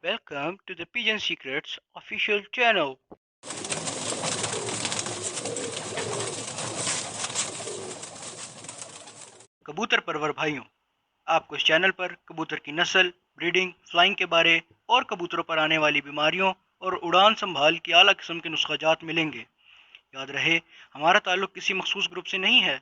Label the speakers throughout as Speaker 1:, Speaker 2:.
Speaker 1: Welcome to the Pigeon Secrets official channel. कबूतर परवर भाइयों, आपको इस चैनल पर कबूतर की नस्ल, ब्रीडिंग, फ्लाइंग के बारे और कबूतरों पर आने वाली बीमारियों और उड़ान संभाल की आला किस्म के नुस्खाजात मिलेंगे। याद रहे, हमारा ताल्लुक किसी मखसूस ग्रुप से नहीं है।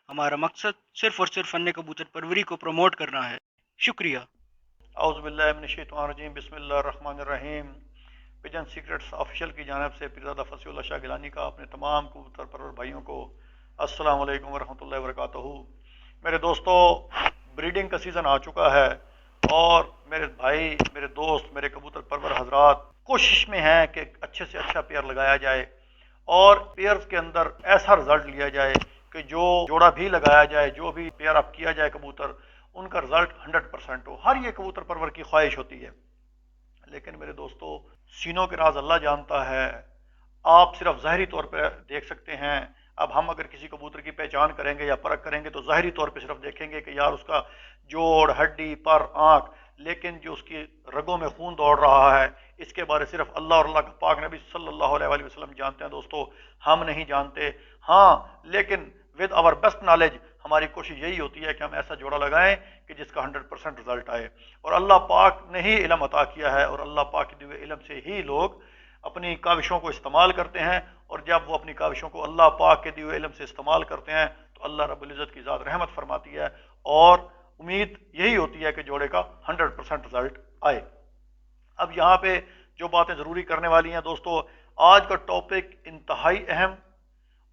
Speaker 1: हमारा मकसद सिर्फ और सिर्फ फन कबूतर परवरी को प्रमोट करना है। शुक्रिया।
Speaker 2: औज़ुबिल्लाहिमिनश्शैतानिर्रजीम बिस्मिल्लाहिर्रहमानिर्रहीम। पिजन सीक्रेट्स ऑफिशियल की जानिब से पीरज़ादा फसीउल्लाह शाह गिलानी का अपने तमाम कबूतर परवर भाइयों को अस्सलाम वालेकुम वरहमतुल्लाहि वबरकातुहू। मेरे दोस्तों, ब्रीडिंग का सीज़न आ चुका है और मेरे भाई, मेरे दोस्त, मेरे कबूतर परवर हजरात कोशिश में हैं कि अच्छे से अच्छा पेयर लगाया जाए और पेयर्स के अंदर ऐसा रिजल्ट लिया जाए कि जो जोड़ा भी लगाया जाए, जो भी पेयर अप किया जाए कबूतर, उनका रिजल्ट 100% हो। हर ये कबूतर परवर की ख्वाहिश होती है, लेकिन मेरे दोस्तों, सीनों के राज अल्लाह जानता है। आप सिर्फ ज़ाहरी तौर पर देख सकते हैं। अब हम अगर किसी कबूतर की पहचान करेंगे या परख करेंगे तो ज़ाहरी तौर पे सिर्फ देखेंगे कि यार उसका जोड़, हड्डी, पर, आँख, लेकिन जो उसकी रगों में खून दौड़ रहा है, इसके बारे सिर्फ अल्लाह और अल्लाह का पाक नबी सल्लल्लाहु अलैहि वसल्लम जानते हैं। दोस्तों, हम नहीं जानते। हाँ, लेकिन विद आवर बेस्ट नॉलेज हमारी कोशिश यही होती है कि हम ऐसा जोड़ा लगाएं कि जिसका 100% रिजल्ट आए। और अल्लाह पाक ने ही इल्म अता किया है और अल्लाह पाक के दिए इल्म से ही लोग अपनी काविशों को इस्तेमाल करते हैं। और जब वो अपनी काविशों को अल्लाह पाक के दिए इल्म से इस्तेमाल करते हैं तो अल्लाह रब्बुल इज़्ज़त की ज़ात रहमत फरमाती है और उम्मीद यही होती है कि जोड़े का 100% रिजल्ट आए। अब यहाँ पे जो बातें ज़रूरी करने वाली हैं दोस्तों, आज का टॉपिक इंतहाई अहम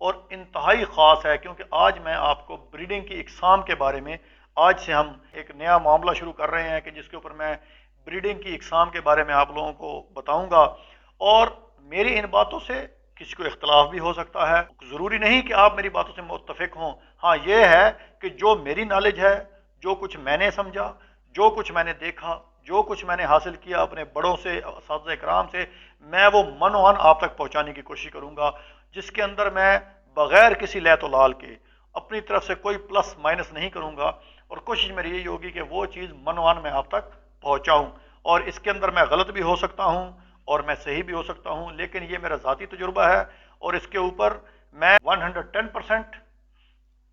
Speaker 2: और इंतहाई ख़ास है, क्योंकि आज मैं आपको ब्रीडिंग की इकसाम के बारे में, आज से हम एक नया मामला शुरू कर रहे हैं कि जिसके ऊपर मैं ब्रीडिंग की इकसाम के बारे में आप लोगों को बताऊंगा। और मेरी इन बातों से किसी को इख्तलाफ भी हो सकता है, ज़रूरी नहीं कि आप मेरी बातों से मुत्तफिक हों। हाँ, ये है कि जो मेरी नॉलेज है, जो कुछ मैंने समझा, जो कुछ मैंने देखा, जो कुछ मैंने हासिल किया अपने बड़ों से, असातिज़ा इकराम से, मैं वो मनोअन आप तक पहुँचाने की कोशिश करूँगा, जिसके अंदर मैं बग़ैर किसी लैतो लाल के अपनी तरफ से कोई प्लस माइनस नहीं करूँगा। और कोशिश मेरी यही होगी कि वो चीज़ मनोअन मैं आप तक पहुँचाऊँ। और इसके अंदर मैं गलत भी हो सकता हूँ और मैं सही भी हो सकता हूँ, लेकिन ये मेरा ज़ाती तजुर्बा है और इसके ऊपर मैं 110%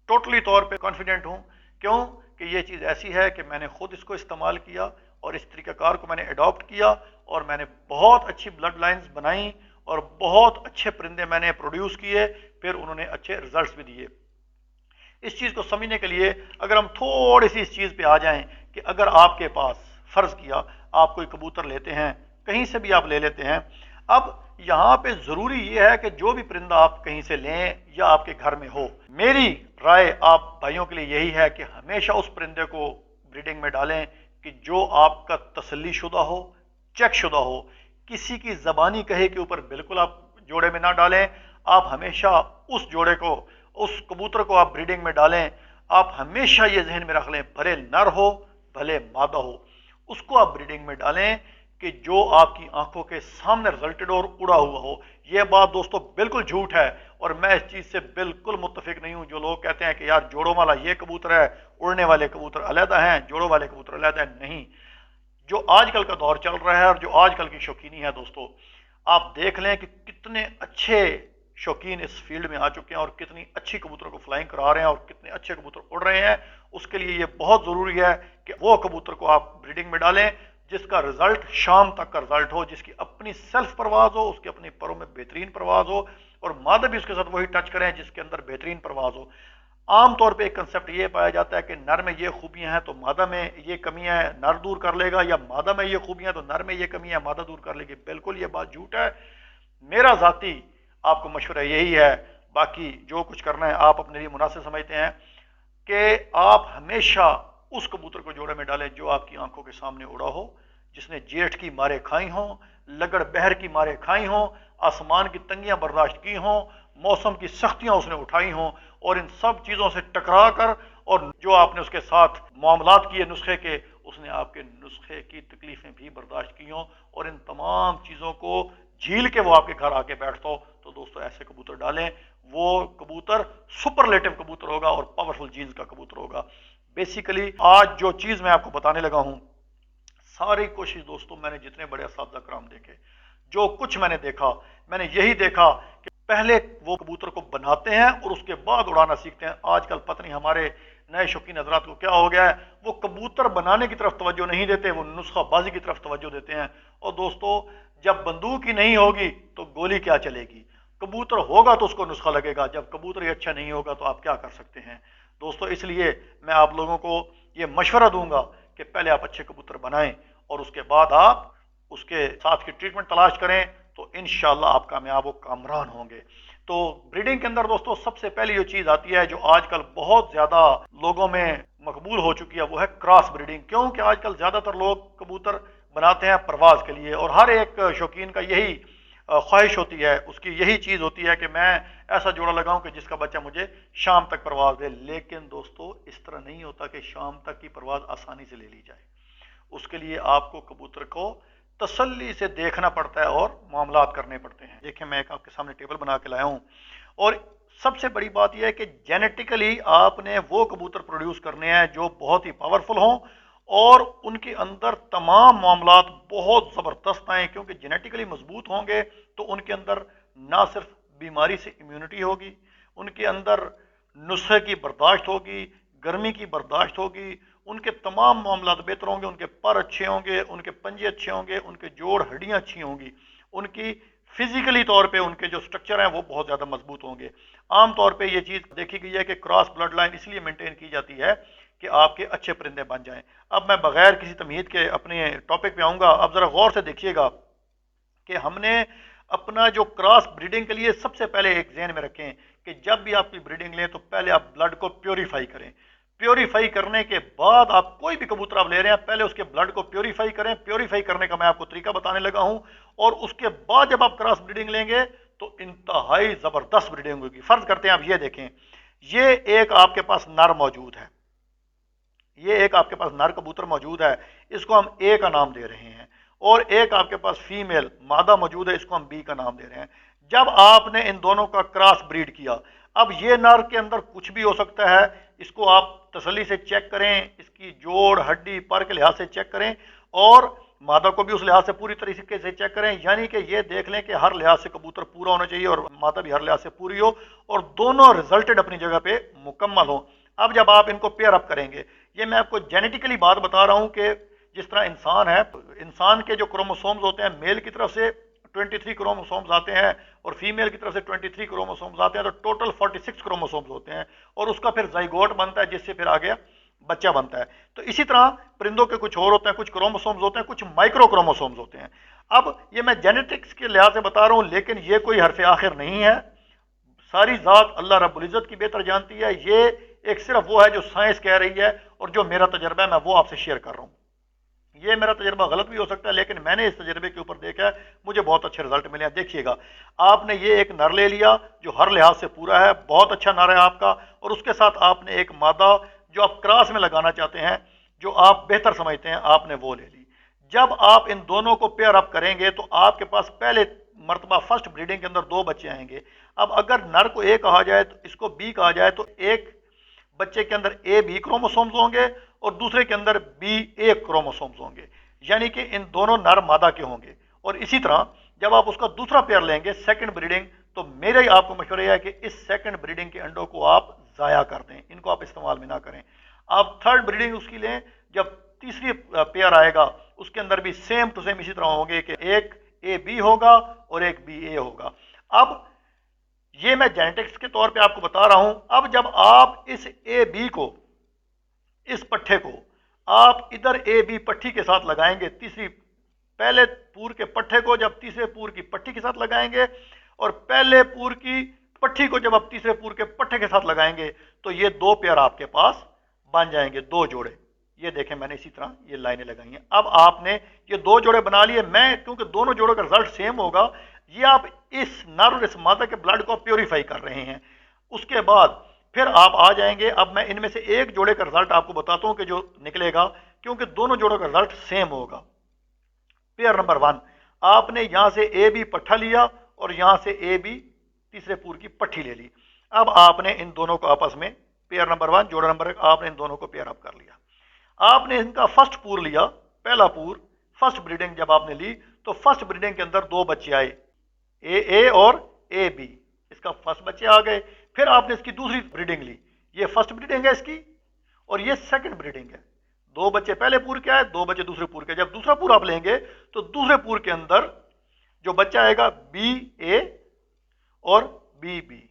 Speaker 2: टोटली तौर पे कॉन्फिडेंट हूँ। क्यों कि ये चीज़ ऐसी है कि मैंने खुद इसको इस्तेमाल किया और इस तरीक़ाकार को मैंने अडॉप्ट किया और मैंने बहुत अच्छी ब्लड लाइन्स बनाई और बहुत अच्छे परिंदे मैंने प्रोड्यूस किए, फिर उन्होंने अच्छे रिजल्ट्स भी दिए। इस चीज़ को समझने के लिए अगर हम थोड़ी सी इस चीज़ पे आ जाएं कि अगर आपके पास, फ़र्ज़ किया आप कोई कबूतर लेते हैं, कहीं से भी आप ले लेते हैं, अब यहाँ पे ज़रूरी ये है कि जो भी परिंदा आप कहीं से लें या आपके घर में हो, मेरी राय आप भाइयों के लिए यही है कि हमेशा उस परिंदे को ब्रीडिंग में डालें कि जो आपका तसल्ली शुदा हो, चेक शुदा हो। किसी की ज़बानी कहे के ऊपर बिल्कुल आप जोड़े में ना डालें। आप हमेशा उस जोड़े को, उस कबूतर को आप ब्रीडिंग में डालें, आप हमेशा ये जहन में रख लें, भले नर हो भले मादा हो, उसको आप ब्रीडिंग में डालें कि जो आपकी आंखों के सामने रिजल्टेड और उड़ा हुआ हो। यह बात दोस्तों बिल्कुल झूठ है और मैं इस चीज़ से बिल्कुल मुत्तफिक नहीं हूँ। जो लोग कहते हैं कि यार जोड़ों वाला ये कबूतर है, उड़ने वाले कबूतर अलहदा हैं, जोड़ों वाले कबूतर अलहदा है, नहीं। जो आजकल का दौर चल रहा है और जो आजकल की शौकीनी है दोस्तों, आप देख लें कि कितने अच्छे शौकीन इस फील्ड में आ चुके हैं और कितनी अच्छी कबूतरों को फ्लाइंग करा रहे हैं और कितने अच्छे कबूतर उड़ रहे हैं। उसके लिए ये बहुत ज़रूरी है कि वो कबूतर को आप ब्रीडिंग में डालें जिसका रिजल्ट शाम तक का रिजल्ट हो, जिसकी अपनी सेल्फ परवाज हो, उसके अपने परों में बेहतरीन परवाज हो, और मादा भी उसके साथ वही टच करें जिसके अंदर बेहतरीन परवाज हो। आम तौर पे एक कंसेप्ट ये पाया जाता है कि नर में ये खूबियां हैं तो मादा में ये कमियां हैं, नर दूर कर लेगा, या मादा में ये खूबियां तो नर में ये कमियां हैं, मादा दूर कर लेगी। बिल्कुल ये बात झूठ है। मेरा ज़ाती आपको मशवरा यही है, बाकी जो कुछ करना है आप अपने लिए मुनासिब समझते हैं, कि आप हमेशा उस कबूतर को जोड़े में डालें जो आपकी आंखों के सामने उड़ा हो, जिसने जेठ की मारे खाई हों, लगड़ बहर की मारे खाई हों, आसमान की तंगियां बर्दाश्त की हों, मौसम की सख्तियां उसने उठाई हों, और इन सब चीज़ों से टकरा कर और जो आपने उसके साथ मामलात किए नुस्खे के, उसने आपके नुस्खे की तकलीफ़ें भी बर्दाश्त की हों, और इन तमाम चीज़ों को झील के वो आपके घर आके बैठता हो, तो दोस्तों ऐसे कबूतर डालें। वो कबूतर सुपरलेटिव कबूतर होगा और पावरफुल जीन्स का कबूतर होगा। बेसिकली आज जो चीज़ मैं आपको बताने लगा हूँ, सारी कोशिश दोस्तों, मैंने जितने बड़े असातिज़ा कराम देखे, जो कुछ मैंने देखा, मैंने यही देखा कि पहले वो कबूतर को बनाते हैं और उसके बाद उड़ाना सीखते हैं। आजकल पता नहीं हमारे नए शौकीन हजरात को क्या हो गया है, वो कबूतर बनाने की तरफ तवज्जो नहीं देते, वो नुस्खाबाजी की तरफ तवज्जो देते हैं। और दोस्तों, जब बंदूक ही नहीं होगी तो गोली क्या चलेगी? कबूतर होगा तो उसको नुस्खा लगेगा, जब कबूतर ही अच्छा नहीं होगा तो आप क्या कर सकते हैं दोस्तों? इसलिए मैं आप लोगों को ये मशवरा दूंगा कि पहले आप अच्छे कबूतर बनाएं और उसके बाद आप उसके साथ की ट्रीटमेंट तलाश करें, तो इंशाल्लाह आप कामयाब व कामरान होंगे। तो ब्रीडिंग के अंदर दोस्तों सबसे पहले जो चीज़ आती है, जो आजकल बहुत ज़्यादा लोगों में मकबूल हो चुकी है, वो है क्रॉस ब्रीडिंग। क्योंकि आजकल ज़्यादातर लोग कबूतर बनाते हैं परवाज के लिए, और हर एक शौकीन का यही ख्वाहिश होती है, उसकी यही चीज़ होती है कि मैं ऐसा जोड़ा लगाऊं कि जिसका बच्चा मुझे शाम तक परवाज दे। लेकिन दोस्तों, इस तरह नहीं होता कि शाम तक की परवाज आसानी से ले ली जाए। उसके लिए आपको कबूतर को तसल्ली से देखना पड़ता है और मामलात करने पड़ते हैं। देखिए, मैं एक आपके सामने टेबल बना के लाया हूं, और सबसे बड़ी बात यह है कि जेनेटिकली आपने वो कबूतर प्रोड्यूस करने हैं जो बहुत ही पावरफुल हों और उनके अंदर तमाम मामलात बहुत ज़बरदस्त आए। क्योंकि जेनेटिकली मजबूत होंगे तो उनके अंदर ना सिर्फ बीमारी से इम्यूनिटी होगी, उनके अंदर नुस्खे की बर्दाश्त होगी, गर्मी की बर्दाश्त होगी, उनके तमाम मामलात बेहतर होंगे, उनके पर अच्छे होंगे, उनके पंजे अच्छे होंगे, उनके जोड़ हड्डियाँ अच्छी होंगी, उनकी फिजिकली तौर पे उनके जो स्ट्रक्चर हैं वो बहुत ज़्यादा मजबूत होंगे। आम तौर पे ये चीज़ देखी गई है कि क्रॉस ब्लड लाइन इसलिए मेंटेन की जाती है कि आपके अच्छे परिंदे बन जाएं। अब मैं बगैर किसी तमहीद के अपने टॉपिक पे आऊँगा। अब ज़रा गौर से देखिएगा कि हमने अपना जो क्रॉस ब्रीडिंग के लिए सबसे पहले एक ज़हन में रखें कि जब भी आपकी ब्रीडिंग लें तो पहले आप ब्लड को प्योरीफाई करें। प्योरीफाई करने के बाद आप कोई भी कबूतर आप ले रहे हैं, पहले उसके ब्लड को प्योरीफाई करें। प्योरीफाई करने का मैं आपको तरीका बताने लगा हूं, और उसके बाद जब आप क्रॉस ब्रीडिंग लेंगे तो इंतहाई ज़बरदस्त ब्रीडिंग होगी। फर्ज करते हैं आप ये देखें, ये एक आपके पास नर मौजूद है, ये एक आपके पास नर कबूतर मौजूद है, इसको हम ए का नाम दे रहे हैं, और एक आपके पास फीमेल मादा मौजूद है, इसको हम बी का नाम दे रहे हैं। जब आपने इन दोनों का क्रॉस ब्रीड किया, अब ये नर के अंदर कुछ भी हो सकता है, इसको आप तसल्ली से चेक करें, इसकी जोड़ हड्डी पर के लिहाज से चेक करें, और मादा को भी उस लिहाज से पूरी तरीके से चेक करें। यानी कि ये देख लें कि हर लिहाज से कबूतर पूरा होना चाहिए और मादा भी हर लिहाज से पूरी हो, और दोनों रिजल्टेड अपनी जगह पे मुकम्मल हो। अब जब आप इनको पेयर अप करेंगे, ये मैं आपको जेनेटिकली बात बता रहा हूं कि जिस तरह इंसान है, इंसान के जो क्रोमोसोम्स होते हैं, मेल की तरफ से 23 क्रोमोसोम्स आते हैं और फीमेल की तरफ से 23 क्रोमोसोम्स आते हैं, तो टोटल 46 क्रोमोसोम्स होते हैं, और उसका फिर जाइगोट बनता है जिससे फिर आगे बच्चा बनता है। तो इसी तरह परिंदों के कुछ और होते हैं, कुछ क्रोमोसोम्स होते हैं, कुछ माइक्रो क्रोमोसोम्स होते हैं। अब ये मैं जेनेटिक्स के लिहाज से बता रहा हूं, लेकिन ये कोई हरफ आखिर नहीं है। सारी ज़ात अल्लाह रब्बुल इज़्ज़त की बेहतर जानती है। ये एक सिर्फ वो है जो साइंस कह रही है, और जो मेरा तजर्बा है मैं वो आपसे शेयर कर रहा हूँ। ये मेरा तजर्बा गलत भी हो सकता है, लेकिन मैंने इस तजर्बे के ऊपर देखा है, मुझे बहुत अच्छे रिजल्ट मिले हैं। देखिएगा, आपने ये एक नर ले लिया जो हर लिहाज से पूरा है, बहुत अच्छा नर है आपका, और उसके साथ आपने एक मादा जो आप क्रॉस में लगाना चाहते हैं, जो आप बेहतर समझते हैं, आपने वो ले ली। जब आप इन दोनों को पेयर अप करेंगे तो आपके पास पहले मरतबा फर्स्ट ब्रीडिंग के अंदर 2 बच्चे आएंगे। अब अगर नर को ए कहा जाए तो इसको बी कहा जाए, तो एक बच्चे के अंदर ए बी क्रोमोसोम्स होंगे और दूसरे के अंदर बी ए क्रोमोसोम्स होंगे, यानी कि इन दोनों नर मादा के होंगे। और इसी तरह जब आप उसका दूसरा पेयर लेंगे सेकंड ब्रीडिंग, तो मेरा ही आपको मशवरा है कि इस सेकंड ब्रीडिंग के अंडों को आप ज़ाया कर दें, इनको आप इस्तेमाल में ना करें। आप थर्ड ब्रीडिंग उसकी लें, जब तीसरी पेयर आएगा उसके अंदर भी सेम टू सेम इसी तरह होंगे कि एक ए बी होगा और एक बी ए होगा। अब ये मैं जेनेटिक्स के तौर पे आपको बता रहा हूं। अब जब आप इस ए बी को, इस पट्ठे को आप इधर ए बी पट्टी के साथ लगाएंगे, तीसरी पहले पूर के पट्ठे को जब तीसरे पूर की पट्टी के साथ लगाएंगे, और पहले पूर की पट्टी को जब आप तीसरे पूर के पट्टे के साथ लगाएंगे, तो ये 2 पेयर आपके पास बन जाएंगे, 2 जोड़े। ये देखें, मैंने इसी तरह ये लाइनें लगाई हैं। अब आपने ये 2 जोड़े बना लिए। मैं क्योंकि दोनों जोड़ों का रिजल्ट सेम होगा, ये आप इस नर और इस मादा के ब्लड को प्योरीफाई कर रहे हैं। उसके बाद फिर आप आ जाएंगे, अब मैं इनमें से एक जोड़े का रिजल्ट आपको बताता हूं कि जो निकलेगा, क्योंकि दोनों जोड़ों का रिजल्ट सेम होगा। पेयर नंबर 1, आपने यहां से ए बी पट्ठा लिया और यहां से ए बी तीसरे पूर की पट्टी ले ली। अब आपने इन दोनों को आपस में, पेयर नंबर 1 जोड़ा नंबर 1, आपने इन दोनों को पेयर अप कर लिया। आपने इनका फर्स्ट पूर लिया, पहला पूर फर्स्ट ब्रीडिंग जब आपने ली तो फर्स्ट ब्रीडिंग के अंदर 2 बच्चे आए, ए और ए बी, इसका फर्स्ट बच्चे आ गए। फिर आपने इसकी दूसरी ब्रीडिंग ली, ये फर्स्ट ब्रीडिंग है इसकी और ये सेकंड ब्रीडिंग है। 2 बच्चे पहले पूर के आए, 2 बच्चे दूसरे पूर के। जब दूसरा पूर आप लेंगे तो दूसरे पूर के अंदर जो बच्चा आएगा बी ए और बी बी।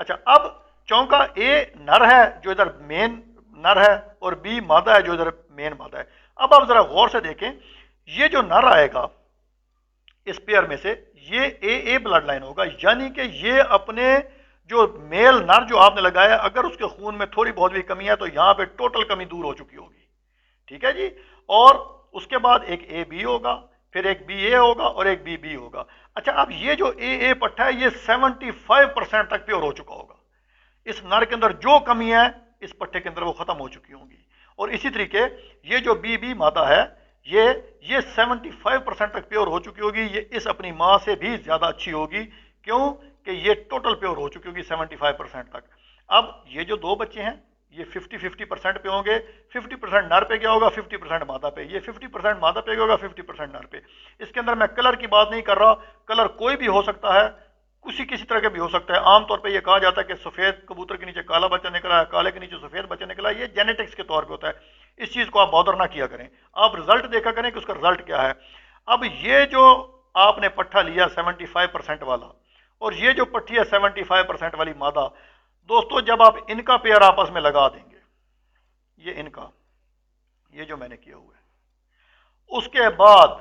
Speaker 2: अच्छा, अब चौंका ए नर है जो इधर मेन नर है और बी मादा है जो इधर मेन मादा है। अब आप जरा गौर से देखें, ये जो नर आएगा इस पेयर में से ये ए ब्लड लाइन होगा, यानी कि ये अपने जो मेल नर जो आपने लगाया अगर उसके खून में थोड़ी बहुत भी कमी है तो यहां पे टोटल कमी दूर हो चुकी होगी। ठीक है जी। और उसके बाद एक ए बी होगा, फिर एक बी ए होगा और एक बी बी होगा। अच्छा, अब ये जो ए पट्टा है ये 75% तक प्योर हो चुका होगा। इस नर के अंदर जो कमी है इस पट्टे के अंदर वो खत्म हो चुकी होंगी। और इसी तरीके ये जो बी बी मादा है ये 75% तक प्योर हो चुकी होगी। ये इस अपनी माँ से भी ज्यादा अच्छी होगी, क्यों कि ये टोटल प्योर हो चुकी होगी 75% तक। अब ये जो 2 बच्चे हैं ये 50-50% पे होंगे। 50% नर पे क्या होगा, 50% मादा पे। ये 50% मादा पे होगा, 50% नर पे। इसके अंदर मैं कलर की बात नहीं कर रहा, कलर कोई भी हो सकता है, किसी तरह के भी हो सकता है। आमतौर पे ये कहा जाता है कि सफेद कबूतर के नीचे काला बच्चा निकला है, काले के नीचे सफेद बच्चा निकला है, ये जेनेटिक्स के तौर पे होता है। इस चीज को आप बॉदर ना किया करें, आप रिजल्ट देखा करें कि उसका रिजल्ट क्या है। अब ये जो आपने पट्ठा लिया 75% वाला और ये जो पट्टी है 75% वाली मादा, दोस्तों जब आप इनका पेयर आपस में लगा देंगे, ये इनका, ये जो मैंने किया हुआ है, उसके बाद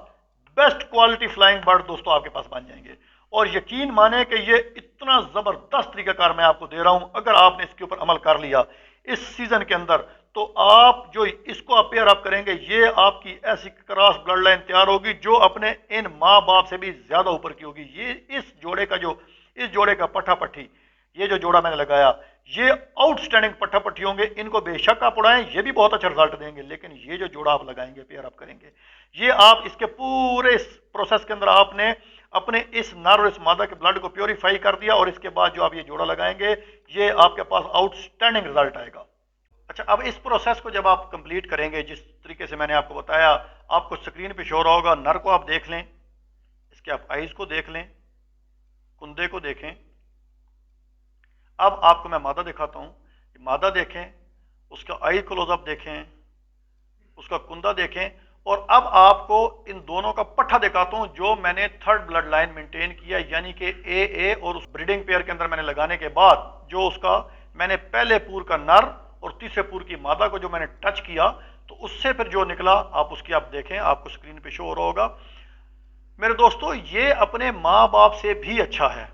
Speaker 2: बेस्ट क्वालिटी फ्लाइंग बर्ड दोस्तों आपके पास बन जाएंगे। और यकीन माने कि ये इतना जबरदस्त तरीकाकार मैं आपको दे रहा हूं, अगर आपने इसके ऊपर अमल कर लिया इस सीजन के अंदर तो आप जो इसको आप पेयर अप करेंगे, ये आपकी ऐसी क्रॉस ब्लड लाइन तैयार होगी जो अपने इन माँ बाप से भी ज्यादा ऊपर की होगी। ये इस जोड़े का पट्ठा पट्टी, ये जो जोड़ा मैंने लगाया, ये आउटस्टैंडिंग पट्ठा पट्टी होंगे। इनको बेशक आप उड़ाएं, ये भी बहुत अच्छा रिजल्ट देंगे, लेकिन ये जो जोड़ा आप लगाएंगे, पेयर अप करेंगे, ये आप इसके पूरे इस प्रोसेस के अंदर आपने अपने इस नर और इस मादा के ब्लड को प्योरीफाई कर दिया और इसके बाद जो आप ये जोड़ा लगाएंगे, ये आपके पास आउटस्टैंडिंग रिजल्ट आएगा। अच्छा, अब इस प्रोसेस को जब आप कंप्लीट करेंगे जिस तरीके से मैंने आपको बताया, आपको स्क्रीन पे शो रहा होगा, नर को आप देख लें, इसके आप आइज को देख लें, कुंदे को देखें। अब आपको मैं मादा दिखाता हूं, मादा देखें, उसका आई क्लोजअप देखें, उसका कुंदा देखें, और अब आपको इन दोनों का पट्ठा दिखाता हूं जो मैंने थर्ड ब्लड लाइन मेंटेन किया, यानी कि ए और उस ब्रीडिंग पेयर के अंदर मैंने लगाने के बाद जो उसका मैंने पहले पूर का नर और तीसरे पूर की मादा को जो मैंने टच किया, तो उससे फिर जो निकला आप उसकी आप देखें, आपको स्क्रीन पे शो हो रहा होगा। मेरे दोस्तों, ये अपने माँ बाप से भी अच्छा है,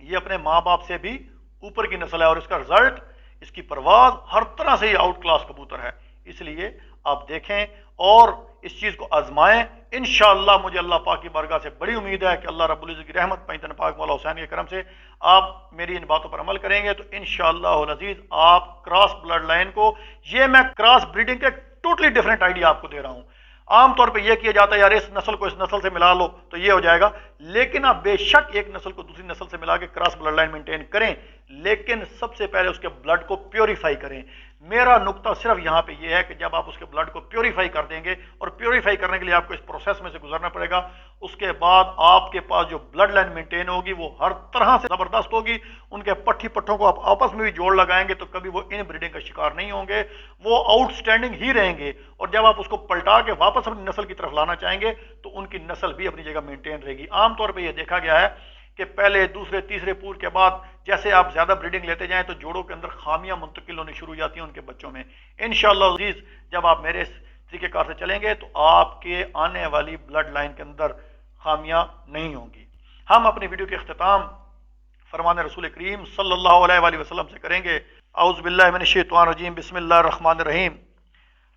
Speaker 2: ये अपने माँ बाप से भी ऊपर की नस्ल है और इसका रिजल्ट, इसकी परवाज हर तरह से ये आउट क्लास कबूतर है। इसलिए आप देखें और इस चीज को आजमाएं। इंशाअल्लाह मुझे अल्लाह पाक की बारगाह से बड़ी उम्मीद है कि अल्लाह रब्बुल इज्जत की रहमत पैतन पाक मौला हुसैन के करम से आप मेरी इन बातों पर अमल करेंगे तो इंशाअल्लाह अज़ीज आप क्रॉस ब्लड लाइन को, ये मैं क्रॉस ब्रीडिंग के टोटली डिफरेंट आइडिया आपको दे रहा हूं। आमतौर पे ये किया जाता है यार इस नस्ल को इस नस्ल से मिला लो तो ये हो जाएगा, लेकिन आप बेशक एक नस्ल को दूसरी नस्ल से मिला के क्रॉस ब्लड लाइन मेंटेन करें, लेकिन सबसे पहले उसके ब्लड को प्योरीफाई करें। मेरा नुक्ता सिर्फ यहाँ पे ये है कि जब आप उसके ब्लड को प्योरीफाई कर देंगे, और प्योरीफाई करने के लिए आपको इस प्रोसेस में से गुजरना पड़ेगा, उसके बाद आपके पास जो ब्लड लाइन मेंटेन होगी वो हर तरह से जबरदस्त होगी। उनके पट्टी पट्टों को आप आपस में भी जोड़ लगाएंगे तो कभी वो इन ब्रीडिंग का शिकार नहीं होंगे, वो आउटस्टैंडिंग ही रहेंगे। और जब आप उसको पलटा के वापस अपनी नस्ल की तरफ लाना चाहेंगे तो उनकी नस्ल भी अपनी जगह मेंटेन रहेगी। आमतौर पर यह देखा गया है कि पहले दूसरे तीसरे पूर के बाद जैसे आप ज्यादा ब्रीडिंग लेते जाएं तो जोड़ों के अंदर खामियां मुंतकिल होनी शुरू हो जाती हैं उनके बच्चों में। इंशाअल्लाह अज़ीज जब आप मेरे तरीक़ेकार से चलेंगे तो आपके आने वाली ब्लड लाइन के अंदर खामियां नहीं होंगी। हम अपनी वीडियो के इख्तिताम फरमान रसूल करीम सल्लल्लाहु अलैहि वसल्लम से करेंगे। औज़ु बिल्लाहि मिनश शैतानिर रजीम, बिस्मिल्लाहिर रहमानिर रहीम।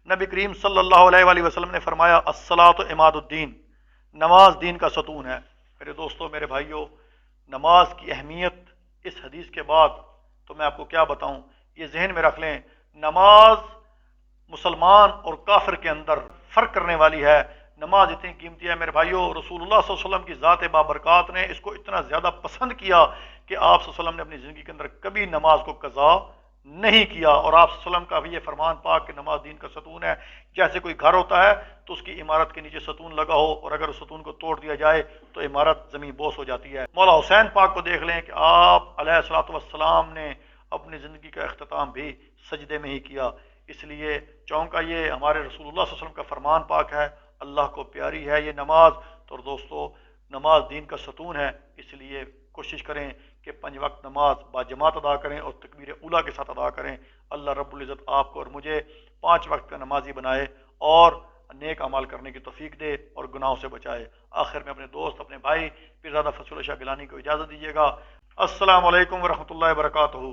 Speaker 2: नबी करीम सल्लल्लाहु अलैहि वसल्लम ने फरमाया, अस्सलातु इमादुद्दीन, नमाज दीन का सतून है। मेरे दोस्तों, मेरे भाइयों, नमाज की अहमियत इस हदीस के बाद तो मैं आपको क्या बताऊं, ये जहन में रख लें। नमाज मुसलमान और काफिर के अंदर फर्क करने वाली है। नमाज इतनी कीमती है मेरे भाइयों, रसूलुल्लाह सल्लल्लाहु अलैहि वसल्लम की ज़ात बाबरकात ने इसको इतना ज़्यादा पसंद किया कि आप सल्लल्लाहु अलैहि वसल्लम ने अपनी ज़िंदगी के अंदर कभी नमाज को कज़ा نہیں کیا۔ اور آپ صلی اللہ علیہ وسلم کا بھی یہ فرمان پاک کہ نماز دین کا ستون ہے، جیسے کوئی گھر ہوتا ہے تو اس کی عمارت کے نیچے ستون لگا ہو، اور اگر اس ستون کو توڑ دیا جائے تو عمارت زمین بوس ہو جاتی ہے۔ مولا حسین پاک کو دیکھ لیں کہ آپ علیہ الصلوۃ والسلام نے اپنی زندگی کا اختتام بھی سجدے میں ہی کیا، اس لیے چونکہ یہ ہمارے رسول اللہ صلی اللہ علیہ وسلم کا فرمان پاک ہے، اللہ کو پیاری ہے یہ نماز، تو دوستو نماز دین کا ستون ہے، اس لیے کوشش کریں کہ 5 وقت نماز با جماعت ادا کریں اور تکبیر اولیٰ کے ساتھ ادا کریں۔ اللہ رب العزت آپ کو اور مجھے 5 وقت کا نمازی بنائے اور نیک اعمال کرنے کی توفیق دے اور گناہوں سے بچائے۔ آخر میں اپنے دوست، اپنے بھائی پیرزادہ فصل شاہ گیلانی کو اجازت دیجیے گا۔ السلام علیکم ورحمۃ اللہ وبرکاتہ۔